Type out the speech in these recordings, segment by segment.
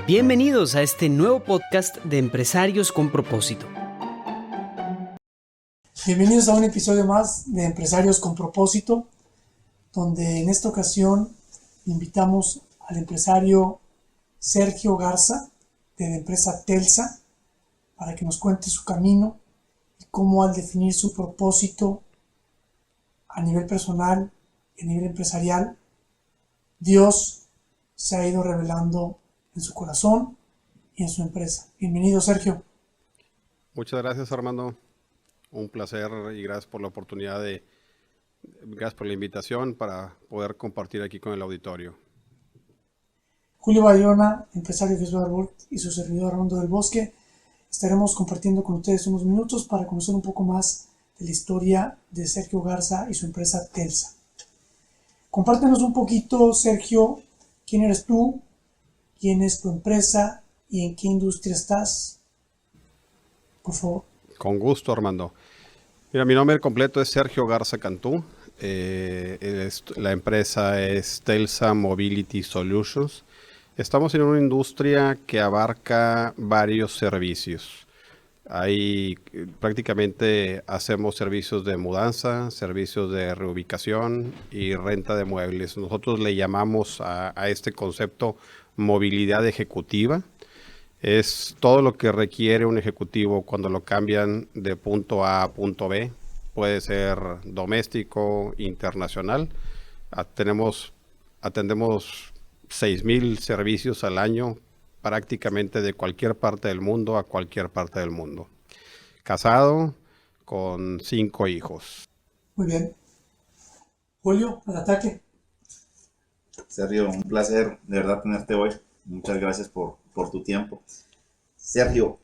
Bienvenidos a este nuevo podcast de Empresarios con Propósito. Bienvenidos a un episodio más de Empresarios con Propósito, donde en esta ocasión invitamos al empresario Sergio Garza de la empresa Telsa para que nos cuente su camino y cómo al definir su propósito a nivel personal y a nivel empresarial, Dios se ha ido revelando en su corazón y en su empresa. Bienvenido, Sergio. Muchas gracias, Armando. Un placer y gracias por la oportunidad gracias por la invitación para poder compartir aquí con el auditorio. Julio Bayona, empresario de Festival y su servidor Armando del Bosque, estaremos compartiendo con ustedes unos minutos para conocer un poco más de la historia de Sergio Garza y su empresa Telsa. Compártenos un poquito, Sergio, quién eres tú, quién es tu empresa y en qué industria estás, por favor. Con gusto, Armando. Mira, mi nombre completo es Sergio Garza Cantú. La empresa es Telsa Mobility Solutions. Estamos en una industria que abarca varios servicios. Prácticamente hacemos servicios de mudanza, servicios de reubicación y renta de muebles. Nosotros le llamamos a este concepto movilidad ejecutiva. Es todo lo que requiere un ejecutivo cuando lo cambian de punto A a punto B. Puede ser doméstico, internacional. Atendemos 6,000 servicios al año, prácticamente de cualquier parte del mundo a cualquier parte del mundo. Casado, con 5 hijos. Muy bien. Julio, al ataque. Sergio, un placer de verdad tenerte hoy. Muchas gracias por tu tiempo. Sergio,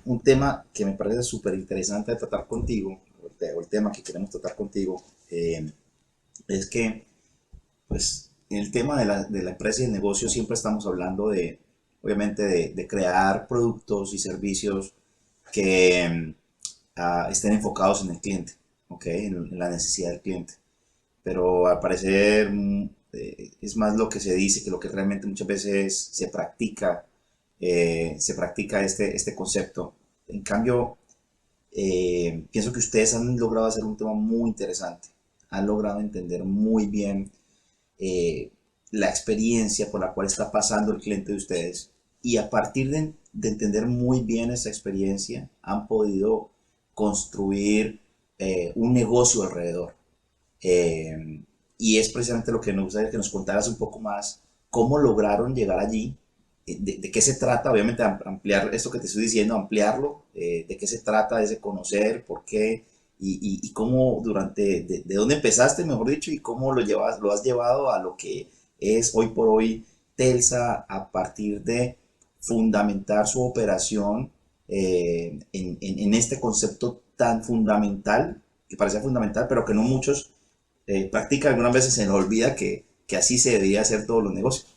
un tema que me parece súper interesante de tratar contigo, o el tema que queremos tratar contigo, es que, pues, en el tema de la empresa y el negocio siempre estamos hablando obviamente, de crear productos y servicios que estén enfocados en el cliente, ¿ok? En la necesidad del cliente. Pero al parecer es más lo que se dice que lo que realmente muchas veces se practica este concepto. En cambio, pienso que ustedes han logrado hacer un tema muy interesante. Han logrado entender muy bien la experiencia por la cual está pasando el cliente de ustedes. Y a partir de entender muy bien esa experiencia, han podido construir un negocio alrededor. Y es precisamente lo que nos gustaría que nos contaras un poco más, cómo lograron llegar allí, de qué se trata, obviamente ampliar esto que te estoy diciendo, ampliarlo, de qué se trata, ese conocer, por qué, y cómo de dónde empezaste, mejor dicho, y cómo lo has llevado a lo que es hoy por hoy Telsa, a partir de fundamentar su operación en este concepto tan fundamental, que parecía fundamental, pero que no muchos practican. Algunas veces se nos olvida que así se debería hacer todos los negocios.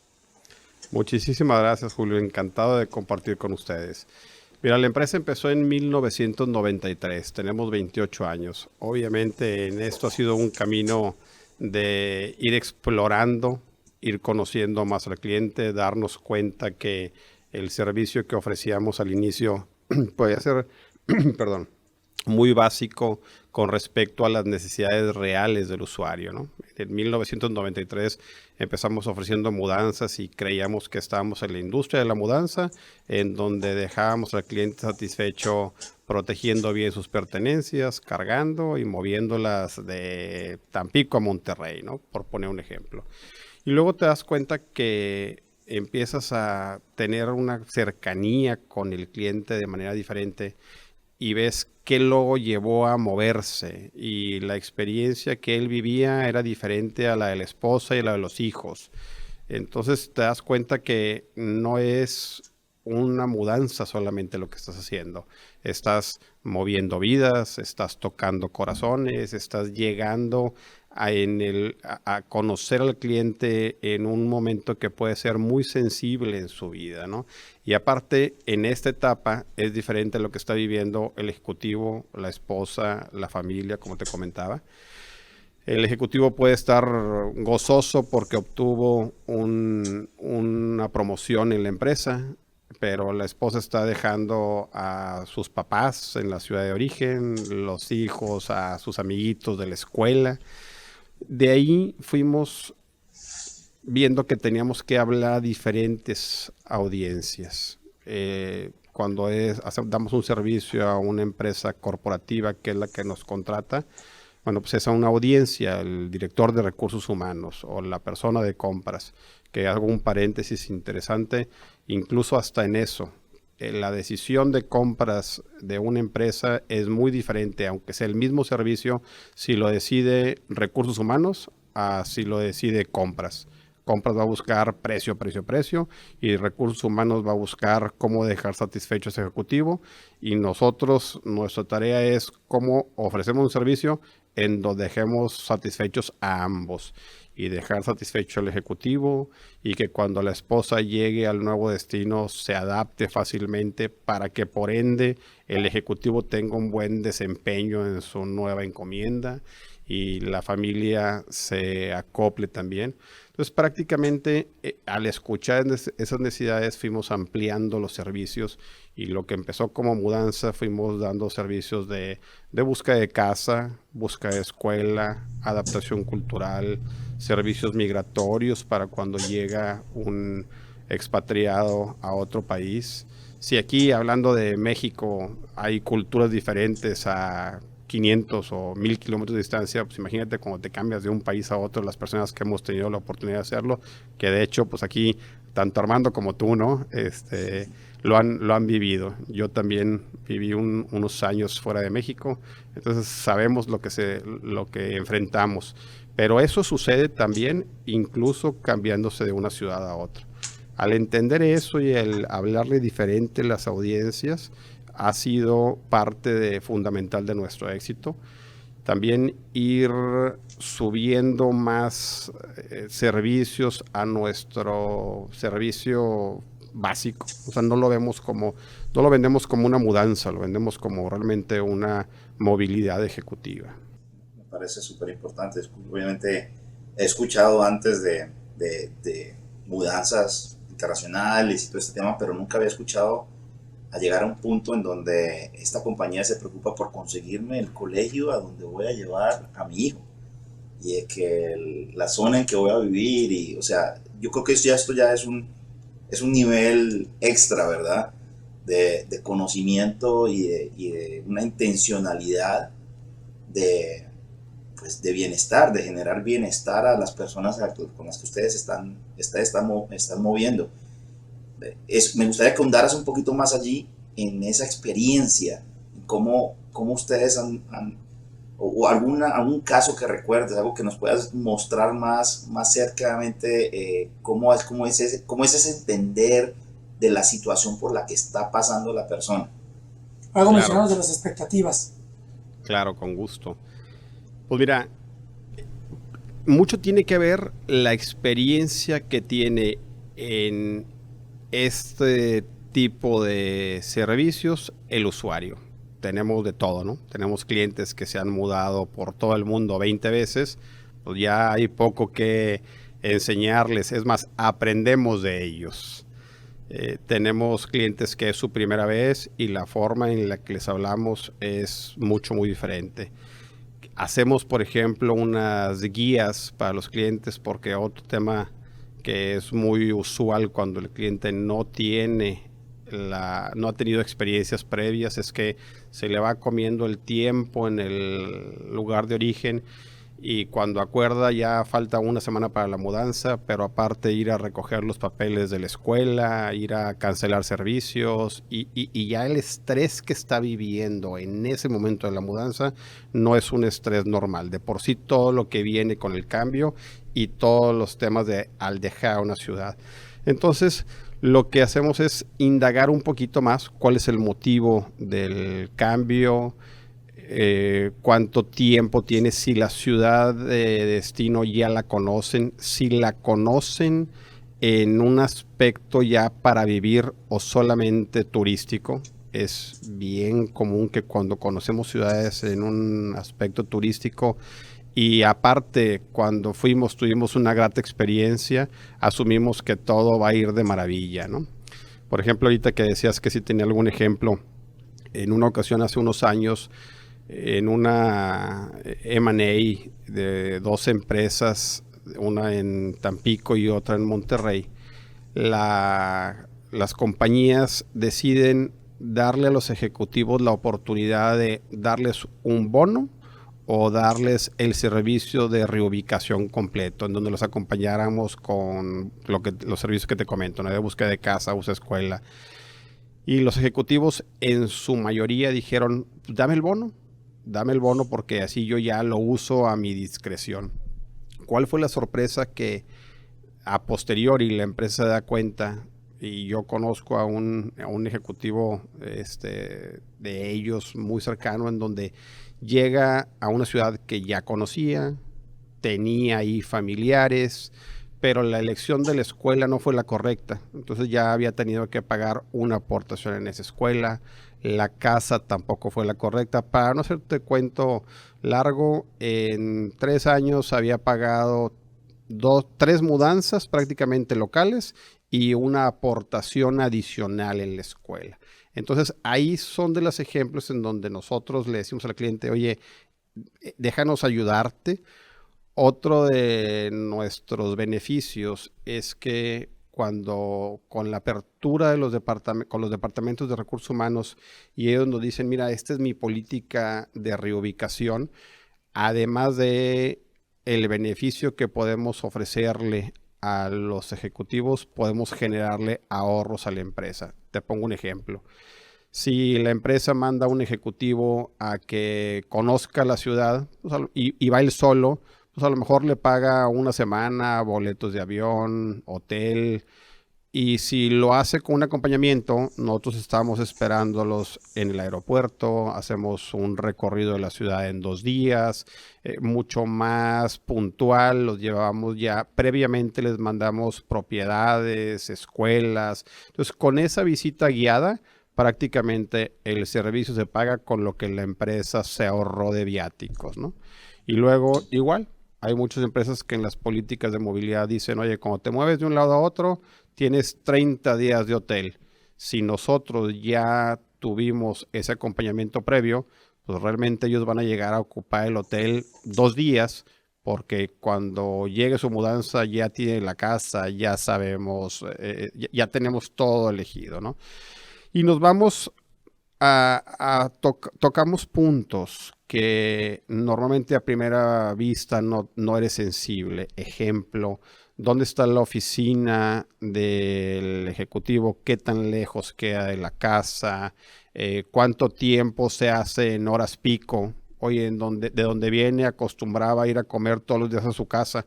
Muchísimas gracias, Julio. Encantado de compartir con ustedes. Mira, la empresa empezó en 1993. Tenemos 28 años. Obviamente en esto ha sido un camino de ir explorando, ir conociendo más al cliente, darnos cuenta que el servicio que ofrecíamos al inicio podía ser, perdón, muy básico con respecto a las necesidades reales del usuario, ¿no? En 1993 empezamos ofreciendo mudanzas y creíamos que estábamos en la industria de la mudanza, en donde dejábamos al cliente satisfecho protegiendo bien sus pertenencias, cargando y moviéndolas de Tampico a Monterrey, ¿no? Por poner un ejemplo. Y luego te das cuenta que empiezas a tener una cercanía con el cliente de manera diferente y ves qué lo llevó a moverse, y la experiencia que él vivía era diferente a la de la esposa y a la de los hijos. Entonces te das cuenta que no es una mudanza solamente lo que estás haciendo. Estás moviendo vidas, estás tocando corazones, estás llegando a conocer al cliente en un momento que puede ser muy sensible en su vida, ¿no? Y aparte, en esta etapa es diferente a lo que está viviendo el ejecutivo, la esposa, la familia, como te comentaba. El ejecutivo puede estar gozoso porque obtuvo una promoción en la empresa, pero la esposa está dejando a sus papás en la ciudad de origen, los hijos a sus amiguitos de la escuela. De ahí fuimos viendo que teníamos que hablar a diferentes audiencias. Cuando damos un servicio a una empresa corporativa que es la que nos contrata, bueno, pues es a una audiencia, el director de recursos humanos o la persona de compras, que hago un paréntesis interesante, incluso hasta en eso. La decisión de compras de una empresa es muy diferente, aunque sea el mismo servicio, si lo decide recursos humanos a si lo decide compras. Compras va a buscar precio, y recursos humanos va a buscar cómo dejar satisfecho a ese ejecutivo, y nosotros, nuestra tarea es cómo ofrecemos un servicio en donde dejemos satisfechos a ambos y dejar satisfecho al ejecutivo y que cuando la esposa llegue al nuevo destino se adapte fácilmente para que por ende el ejecutivo tenga un buen desempeño en su nueva encomienda y la familia se acople también. Entonces prácticamente al escuchar esas necesidades fuimos ampliando los servicios y lo que empezó como mudanza fuimos dando servicios de búsqueda de casa, búsqueda de escuela, adaptación cultural, servicios migratorios para cuando llega un expatriado a otro país. Si aquí hablando de México hay culturas diferentes a 500 o 1000 kilómetros de distancia, pues imagínate cuando te cambias de un país a otro, las personas que hemos tenido la oportunidad de hacerlo, que de hecho pues aquí tanto Armando como tú, ¿no? Lo han vivido. Yo también viví unos años fuera de México, entonces sabemos lo que enfrentamos, pero eso sucede también incluso cambiándose de una ciudad a otra. Al entender eso y el hablarle diferente a las audiencias, ha sido parte fundamental de nuestro éxito. También ir subiendo más servicios a nuestro servicio básico. O sea, no lo vendemos como una mudanza, lo vendemos como realmente una movilidad ejecutiva. Me parece súper importante. Obviamente he escuchado antes de mudanzas internacionales y todo este tema, pero nunca había escuchado a llegar a un punto en donde esta compañía se preocupa por conseguirme el colegio a donde voy a llevar a mi hijo y de que la zona en que voy a vivir y, o sea, yo creo que esto ya es un nivel extra, ¿verdad? De conocimiento y de una intencionalidad de bienestar, de generar bienestar a las personas con las que ustedes están moviendo. Me gustaría que ahondaras un poquito más allí en esa experiencia, cómo ustedes o algún caso que recuerdes, algo que nos puedas mostrar más cercanamente, cómo es ese entender de la situación por la que está pasando la persona. Algo mencionamos de las expectativas. Claro, con gusto. Pues mira, mucho tiene que ver la experiencia que tiene en este tipo de servicios el usuario. Tenemos de todo, ¿no? Tenemos clientes que se han mudado por todo el mundo 20 veces, pues ya hay poco que enseñarles, es más, aprendemos de ellos. Tenemos clientes que es su primera vez y la forma en la que les hablamos es muy diferente. Hacemos, por ejemplo, unas guías para los clientes porque otro tema que es muy usual cuando el cliente no ha tenido experiencias previas es que se le va comiendo el tiempo en el lugar de origen y cuando acuerda ya falta una semana para la mudanza, pero aparte ir a recoger los papeles de la escuela, ir a cancelar servicios y ya el estrés que está viviendo en ese momento de la mudanza no es un estrés normal. De por sí todo lo que viene con el cambio y todos los temas al dejar una ciudad. Entonces, lo que hacemos es indagar un poquito más cuál es el motivo del cambio, cuánto tiempo tiene, si la ciudad de destino ya la conocen, si la conocen en un aspecto ya para vivir o solamente turístico. Es bien común que cuando conocemos ciudades en un aspecto turístico Y aparte, cuando fuimos, tuvimos una grata experiencia, asumimos que todo va a ir de maravilla, ¿no? Por ejemplo, ahorita que decías que si tenía algún ejemplo, en una ocasión hace unos años, en una M&A de dos empresas, una en Tampico y otra en Monterrey, las compañías deciden darle a los ejecutivos la oportunidad de darles un bono o darles el servicio de reubicación completo, en donde los acompañáramos con los servicios que te comento, ¿no? De búsqueda de casa, búsqueda de escuela. Y los ejecutivos en su mayoría dijeron, dame el bono porque así yo ya lo uso a mi discreción. ¿Cuál fue la sorpresa? Que a posteriori la empresa se da cuenta, y yo conozco a un ejecutivo de ellos muy cercano, en donde llega a una ciudad que ya conocía, tenía ahí familiares, pero la elección de la escuela no fue la correcta. Entonces ya había tenido que pagar una aportación en esa escuela. La casa tampoco fue la correcta. Para no hacerte cuento largo, en 3 años había pagado 3 mudanzas prácticamente locales y una aportación adicional en la escuela. Entonces ahí son de los ejemplos en donde nosotros le decimos al cliente, oye, déjanos ayudarte. Otro de nuestros beneficios es que cuando con la apertura de con los departamentos de recursos humanos, y ellos nos dicen, mira, esta es mi política de reubicación, además de el beneficio que podemos ofrecerle a los ejecutivos, podemos generarle ahorros a la empresa. Te pongo un ejemplo. Si la empresa manda a un ejecutivo a que conozca la ciudad, pues, y va él solo, pues a lo mejor le paga una semana, boletos de avión, hotel. Y si lo hace con un acompañamiento, nosotros estamos esperándolos en el aeropuerto, hacemos un recorrido de la ciudad en 2 días, mucho más puntual, los llevamos ya, previamente les mandamos propiedades, escuelas. Entonces, con esa visita guiada, prácticamente el servicio se paga con lo que la empresa se ahorró de viáticos, ¿no? Y luego, igual, hay muchas empresas que en las políticas de movilidad dicen, oye, cuando te mueves de un lado a otro, tienes 30 días de hotel. Si nosotros ya tuvimos ese acompañamiento previo, pues realmente ellos van a llegar a ocupar el hotel 2 días, porque cuando llegue su mudanza ya tiene la casa, ya sabemos, ya tenemos todo elegido, ¿no? Y nos vamos tocamos puntos que normalmente a primera vista no eres sensible. Ejemplo, ¿dónde está la oficina del ejecutivo? ¿Qué tan lejos queda de la casa? ¿Cuánto tiempo se hace en horas pico? Oye, de donde viene acostumbraba a ir a comer todos los días a su casa,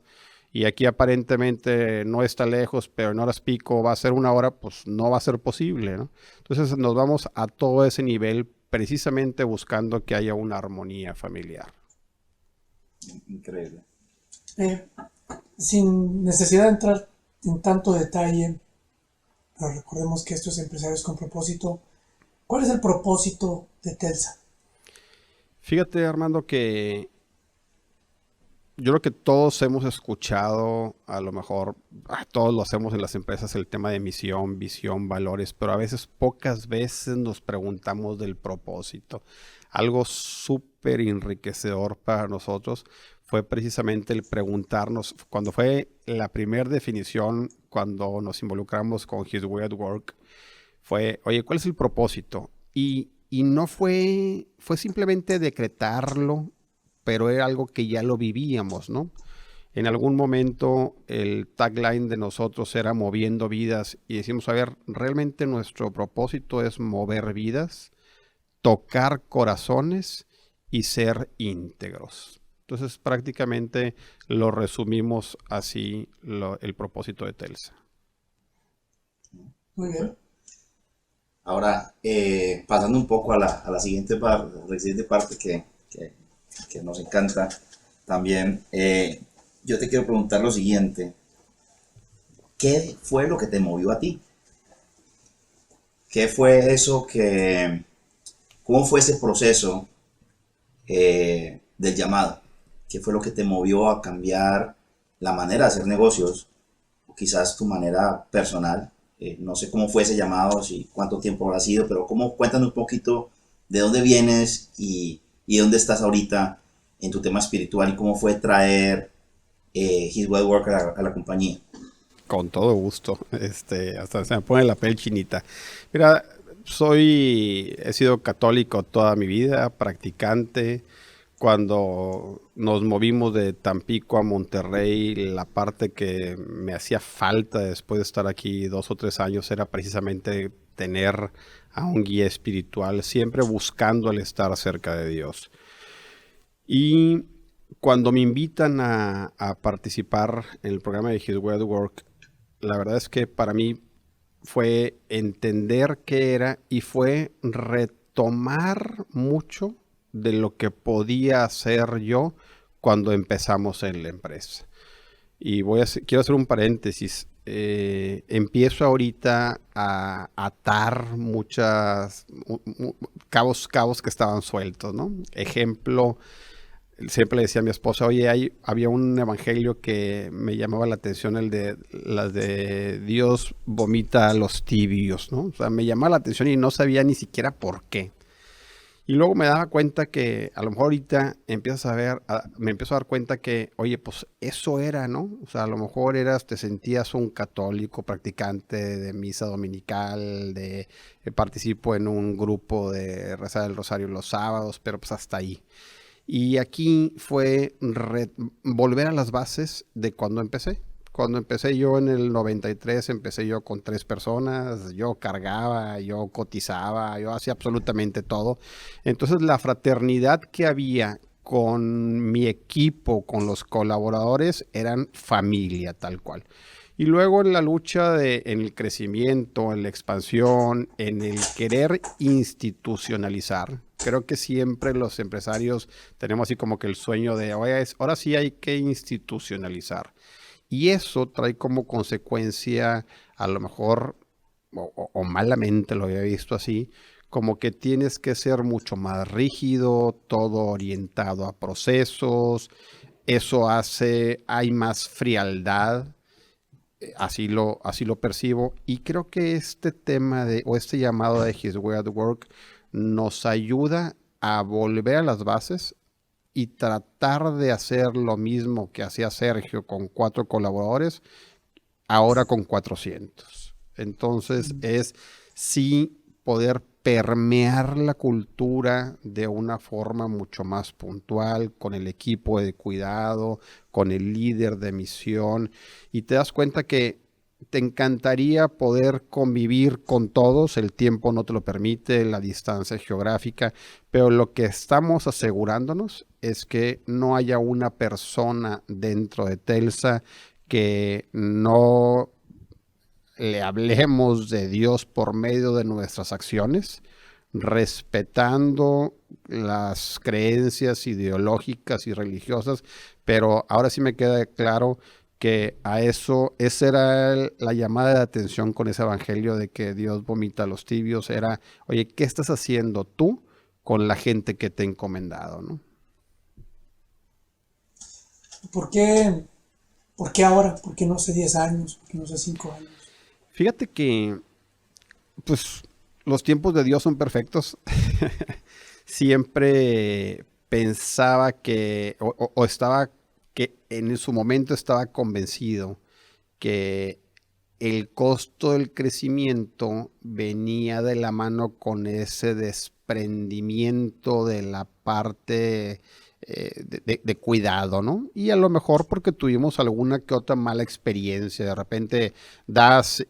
y aquí aparentemente no está lejos, pero en horas pico va a ser 1 hora, pues no va a ser posible, ¿no? Entonces nos vamos a todo ese nivel precisamente buscando que haya una armonía familiar. Increíble. Sin necesidad de entrar en tanto detalle, pero recordemos que esto es Empresarios con Propósito. ¿Cuál es el propósito de Telsa? Fíjate, Armando, que yo creo que todos hemos escuchado, a lo mejor todos lo hacemos en las empresas, el tema de misión, visión, valores, pero a veces, pocas veces nos preguntamos del propósito. Algo súper enriquecedor para nosotros fue precisamente el preguntarnos, cuando fue la primera definición, cuando nos involucramos con His Way at Work, fue, oye, ¿cuál es el propósito? Y no fue simplemente decretarlo, pero era algo que ya lo vivíamos, ¿no? En algún momento el tagline de nosotros era moviendo vidas, y decimos, a ver, realmente nuestro propósito es mover vidas, tocar corazones y ser íntegros. Entonces prácticamente lo resumimos así, el propósito de Telsa. Muy bien. Ahora, pasando un poco a la siguiente parte que nos encanta también, yo te quiero preguntar lo siguiente: ¿qué fue lo que te movió a ti? ¿Qué fue eso cómo fue ese proceso del llamado? ¿Qué fue lo que te movió a cambiar la manera de hacer negocios? O quizás tu manera personal. No sé cómo fue ese llamado, si cuánto tiempo habrá sido, pero cuéntanos un poquito de dónde vienes y dónde estás ahorita en tu tema espiritual y cómo fue traer His Way Work a la compañía. Con todo gusto. Hasta se me pone la piel chinita. Mira, he sido católico toda mi vida, practicante. Cuando nos movimos de Tampico a Monterrey, la parte que me hacía falta después de estar aquí 2 o 3 años era precisamente tener a un guía espiritual, siempre buscando el estar cerca de Dios. Y cuando me invitan a participar en el programa de His Way at Work, la verdad es que para mí fue entender qué era y fue retomar mucho de lo que podía hacer yo cuando empezamos en la empresa. Y quiero hacer un paréntesis. Empiezo ahorita a atar muchas cabos que estaban sueltos, ¿no? Ejemplo, siempre le decía a mi esposa, oye, había un evangelio que me llamaba la atención, las de Dios vomita a los tibios, ¿no? O sea, me llamaba la atención y no sabía ni siquiera por qué. Y luego me daba cuenta que a lo mejor ahorita me empiezo a dar cuenta que, oye, pues eso era, ¿no? O sea, a lo mejor te sentías un católico practicante de misa dominical, participo en un grupo de rezar el rosario los sábados, pero pues hasta ahí. Y aquí fue volver a las bases de cuando empecé. Cuando empecé yo en el 93, empecé yo con 3 personas, yo cargaba, yo cotizaba, yo hacía absolutamente todo. Entonces la fraternidad que había con mi equipo, con los colaboradores, eran familia tal cual. Y luego en la lucha en el crecimiento, en la expansión, en el querer institucionalizar, creo que siempre los empresarios tenemos así como que el sueño de, oye, ahora sí hay que institucionalizar. Y eso trae como consecuencia, a lo mejor, o malamente lo había visto así, como que tienes que ser mucho más rígido, todo orientado a procesos, eso hay más frialdad, así lo percibo. Y creo que este tema este llamado de His Way at Work nos ayuda a volver a las bases y tratar de hacer lo mismo que hacía Sergio con 4 colaboradores, ahora con 400. Entonces es sí poder permear la cultura de una forma mucho más puntual, con el equipo de cuidado, con el líder de misión, y te das cuenta que te encantaría poder convivir con todos, el tiempo no te lo permite, la distancia geográfica, pero lo que estamos asegurándonos es que no haya una persona dentro de Telsa que no le hablemos de Dios por medio de nuestras acciones, respetando las creencias ideológicas y religiosas, pero ahora sí me queda claro que esa era la llamada de atención con ese evangelio de que Dios vomita a los tibios, era, oye, ¿qué estás haciendo tú con la gente que te he encomendado, ¿no? ¿Por qué ahora? ¿Por qué no hace 10 años? ¿Por qué no hace 5 años? Fíjate que, pues, los tiempos de Dios son perfectos. Siempre pensaba que, o estaba que en su momento estaba convencido que el costo del crecimiento venía de la mano con ese desprendimiento de la parte de cuidado, ¿no? Y a lo mejor porque tuvimos alguna que otra mala experiencia, de repente das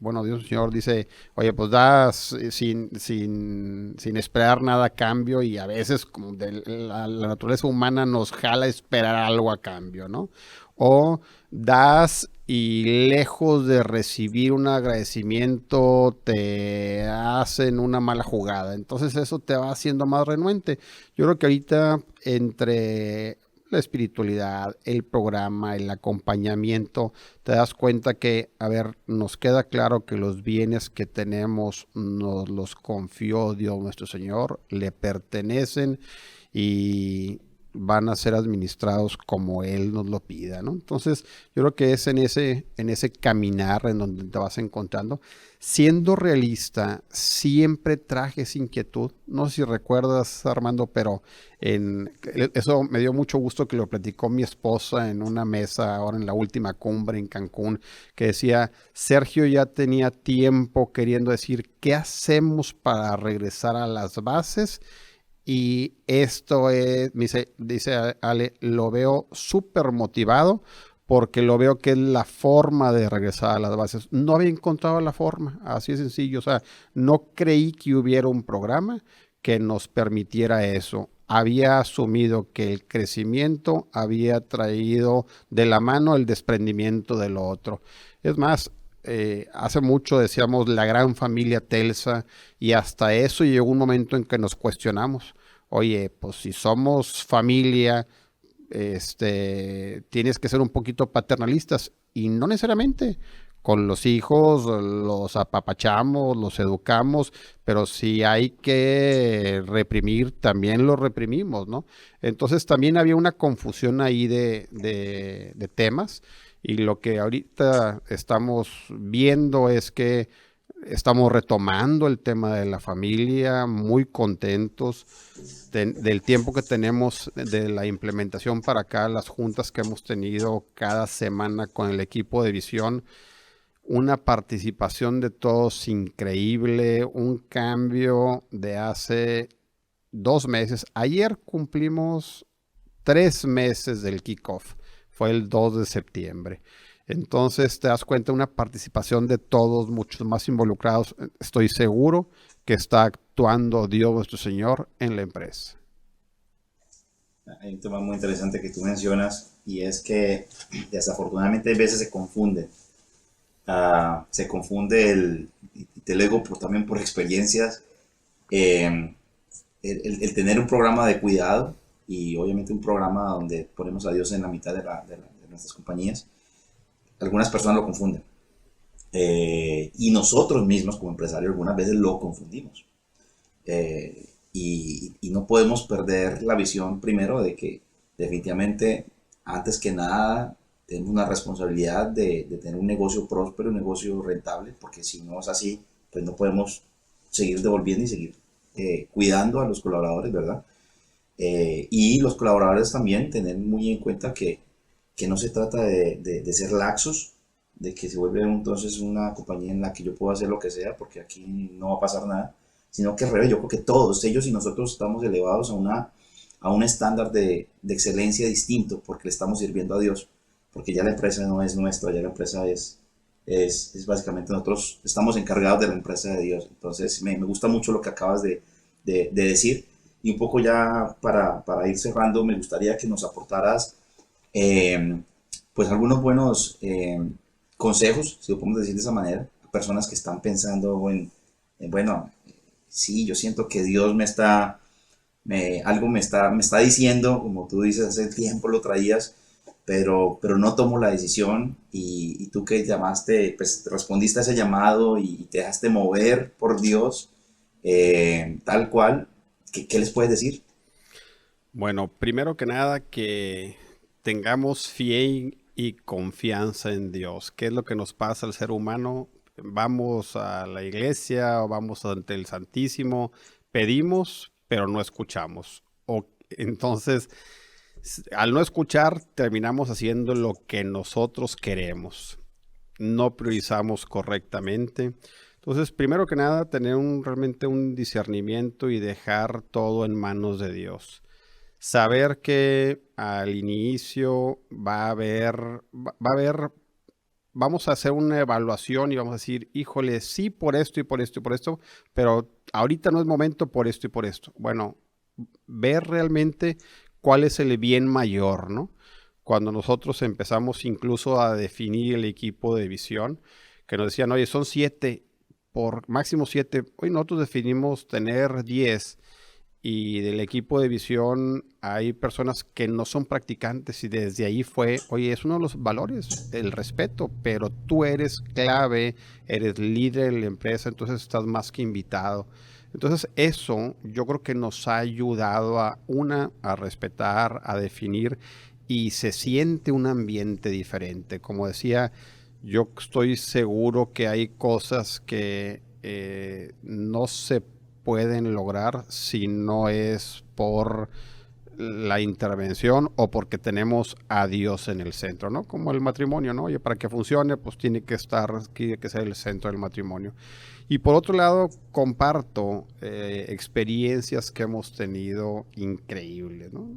bueno, Dios Señor dice, oye, pues das sin esperar nada a cambio, y a veces como la naturaleza humana nos jala a esperar algo a cambio, ¿no? O das y lejos de recibir un agradecimiento te hacen una mala jugada. Entonces eso te va haciendo más renuente. Yo creo que ahorita entre la espiritualidad, el programa, el acompañamiento, te das cuenta que, a ver, nos queda claro que los bienes que tenemos nos los confió Dios nuestro Señor, le pertenecen, y van a ser administrados como Él nos lo pida, ¿no? Entonces, yo creo que es en ese caminar en donde te vas encontrando. Siendo realista, siempre traje esa inquietud. No sé si recuerdas, Armando, pero eso me dio mucho gusto que lo platicó mi esposa en una mesa ahora en la última cumbre en Cancún, que decía, Sergio ya tenía tiempo queriendo decir, ¿qué hacemos para regresar a las bases? Y esto es, dice Ale, lo veo súper motivado porque lo veo que es la forma de regresar a las bases. No había encontrado la forma, así de sencillo. O sea, no creí que hubiera un programa que nos permitiera eso. Había asumido que el crecimiento había traído de la mano el desprendimiento de lo otro. Es más, hace mucho decíamos la gran familia Telsa y hasta eso llegó un momento en que nos cuestionamos. Oye, pues si somos familia, tienes que ser un poquito paternalistas y no necesariamente. Con los hijos los apapachamos, los educamos, pero si hay que reprimir, también los reprimimos, ¿no? Entonces también había una confusión ahí de temas y lo que ahorita estamos viendo es que estamos retomando el tema de la familia, muy contentos del tiempo que tenemos de la implementación para acá, las juntas que hemos tenido cada semana con el equipo de visión, una participación de todos increíble, un cambio de hace 2 meses. Ayer cumplimos 3 meses del kickoff, fue el 2 de septiembre. Entonces te das cuenta, una participación de todos, muchos más involucrados. Estoy seguro que está actuando Dios nuestro Señor en la empresa. Hay un tema muy interesante que tú mencionas y es que desafortunadamente a veces se confunde. Y te lo digo también por experiencias, el tener un programa de cuidado y obviamente un programa donde ponemos a Dios en la mitad de nuestras compañías. Algunas personas lo confunden y nosotros mismos como empresarios algunas veces lo confundimos y no podemos perder la visión primero de que definitivamente antes que nada tenemos una responsabilidad de tener un negocio próspero, un negocio rentable, porque si no es así pues no podemos seguir devolviendo y seguir cuidando a los colaboradores, ¿verdad? Y los colaboradores también tener muy en cuenta que no se trata de ser laxos, de que se vuelve entonces una compañía en la que yo puedo hacer lo que sea porque aquí no va a pasar nada, sino que al revés, yo creo que todos ellos y nosotros estamos elevados a un estándar de excelencia distinto porque le estamos sirviendo a Dios, porque ya la empresa no es nuestra, ya la empresa es básicamente nosotros estamos encargados de la empresa de Dios. Entonces me gusta mucho lo que acabas de decir y un poco ya para ir cerrando me gustaría que nos aportaras pues algunos buenos consejos, si lo podemos decir de esa manera, a personas que están pensando bueno, sí, yo siento que Dios algo me está diciendo, como tú dices, hace tiempo lo traías, pero no tomo la decisión y tú que llamaste, pues respondiste a ese llamado y te dejaste mover por Dios, tal cual, ¿qué les puedes decir? Bueno, primero que nada que tengamos fe y confianza en Dios. ¿Qué es lo que nos pasa al ser humano? Vamos a la iglesia o vamos ante el Santísimo, pedimos, pero no escuchamos. Entonces, al no escuchar, terminamos haciendo lo que nosotros queremos. No priorizamos correctamente. Entonces, primero que nada, tener realmente un discernimiento y dejar todo en manos de Dios. Saber que al inicio vamos a hacer una evaluación y vamos a decir, híjole, sí por esto y por esto y por esto, pero ahorita no es momento por esto y por esto. Bueno, ver realmente cuál es el bien mayor, ¿no? Cuando nosotros empezamos incluso a definir el equipo de visión, que nos decían, oye, son 7, por máximo 7, hoy nosotros definimos tener 10. Y del equipo de visión hay personas que no son practicantes y desde ahí oye, es uno de los valores, el respeto, pero tú eres clave, eres líder en la empresa, entonces estás más que invitado. Entonces eso yo creo que nos ha ayudado a respetar, a definir, y se siente un ambiente diferente. Como decía, yo estoy seguro que hay cosas que no se pueden lograr si no es por la intervención o porque tenemos a Dios en el centro, ¿no? Como el matrimonio, ¿no? Y para que funcione, pues tiene que ser el centro del matrimonio. Y por otro lado, comparto experiencias que hemos tenido increíbles, ¿no?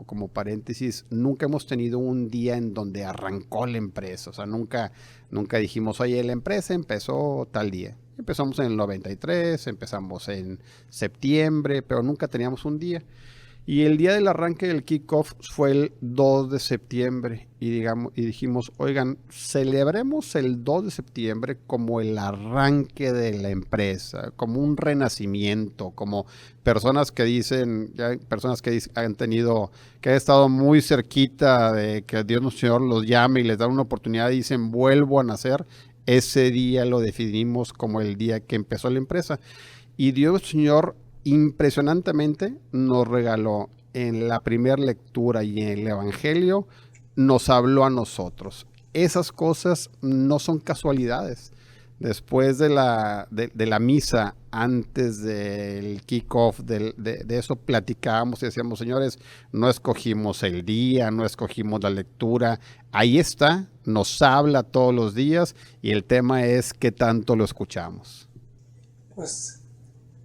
Como paréntesis, nunca hemos tenido un día en donde arrancó la empresa. O sea, nunca dijimos, oye, la empresa empezó tal día. Empezamos en el 93, empezamos en septiembre, pero nunca teníamos un día. Y el día del arranque del kickoff fue el 2 de septiembre y dijimos, oigan, celebremos el 2 de septiembre como el arranque de la empresa, como un renacimiento, como personas que han estado muy cerquita de que Dios nuestro Señor los llame y les da una oportunidad y dicen, vuelvo a nacer. Ese día lo definimos como el día que empezó la empresa. Y Dios Señor impresionantemente nos regaló en la primera lectura y en el Evangelio, nos habló a nosotros. Esas cosas no son casualidades. Después de la misa, antes del kickoff, de eso platicábamos y decíamos, señores, no escogimos el día, no escogimos la lectura. Ahí está, nos habla todos los días y el tema es qué tanto lo escuchamos. Pues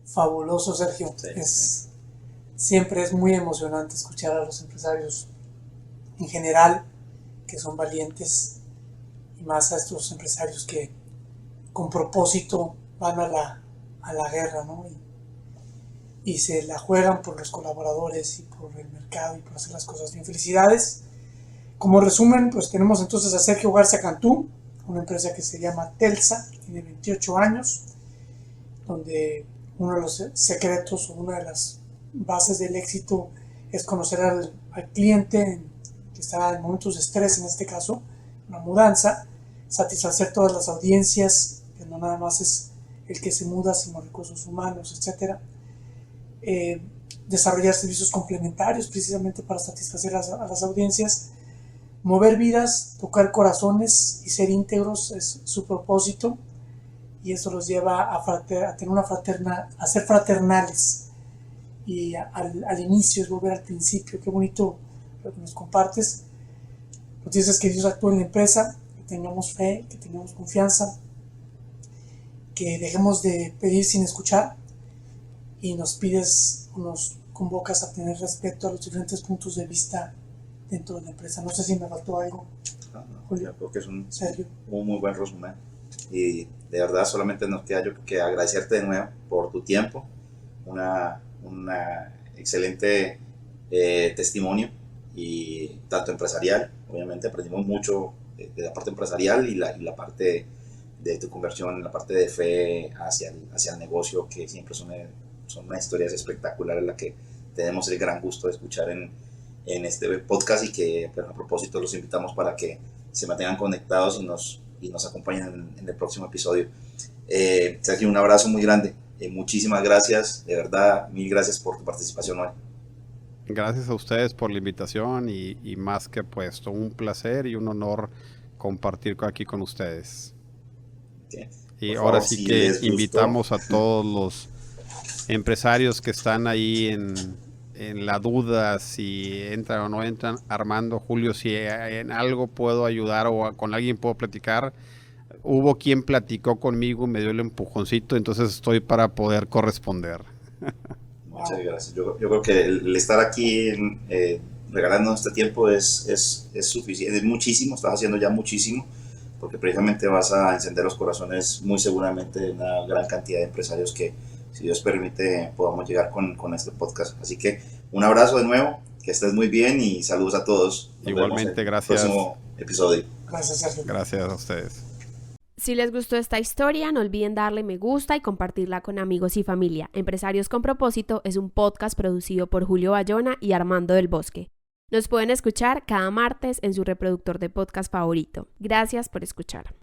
fabuloso, Sergio. Sí. Siempre es muy emocionante escuchar a los empresarios en general, que son valientes, y más a estos empresarios que con propósito van a la guerra, ¿no? Y se la juegan por los colaboradores y por el mercado y por hacer las cosas bien. Felicidades. Como resumen, pues tenemos entonces a Sergio Garza Cantú, una empresa que se llama Telsa, tiene 28 años, donde uno de los secretos o una de las bases del éxito es conocer al cliente que está en momentos de estrés, en este caso, una mudanza, satisfacer todas las audiencias, que no nada más es el que se muda, sino recursos humanos, etc. Desarrollar servicios complementarios precisamente para satisfacer a las audiencias, mover vidas, tocar corazones y ser íntegros es su propósito. Y eso los lleva a tener a ser fraternales. Y al inicio es volver al principio. Qué bonito lo que nos compartes. Nos dices que Dios actúa en la empresa, que tengamos fe, que tengamos confianza, que dejemos de pedir sin escuchar y nos convocas a tener respeto a los diferentes puntos de vista dentro de la empresa. No sé si me faltó algo. Julio, creo que es un muy buen resumen. Y de verdad solamente nos queda yo que agradecerte de nuevo por tu tiempo, una excelente testimonio, y tanto empresarial, obviamente aprendimos mucho de la parte empresarial y la parte de tu conversión, la parte de fe hacia el negocio, que siempre son unas historias espectaculares las que tenemos el gran gusto de escuchar en este podcast, y que pues, a propósito los invitamos para que se mantengan conectados y nos acompañen en el próximo episodio. Sergio, un abrazo muy grande. Muchísimas gracias, de verdad, mil gracias por tu participación hoy. Gracias a ustedes por la invitación y más que puesto, un placer y un honor compartir aquí con ustedes. Okay. Y por ahora favor, sí si que invitamos a todos los empresarios que están ahí en la duda si entran o no entran. Armando, Julio, si en algo puedo ayudar o con alguien puedo platicar. Hubo quien platicó conmigo, me dio el empujoncito, entonces estoy para poder corresponder. Muchas gracias. Yo creo que el estar aquí regalándonos este tiempo es suficiente, es muchísimo, estás haciendo ya muchísimo, porque precisamente vas a encender los corazones muy seguramente de una gran cantidad de empresarios que, si Dios permite, podamos llegar con este podcast. Así que un abrazo de nuevo, que estés muy bien y saludos a todos. Nos Igualmente, gracias. En el próximo episodio. Gracias, Sergio. Gracias a ustedes. Si les gustó esta historia, no olviden darle me gusta y compartirla con amigos y familia. Empresarios con Propósito es un podcast producido por Julio Bayona y Armando del Bosque. Nos pueden escuchar cada martes en su reproductor de podcast favorito. Gracias por escuchar.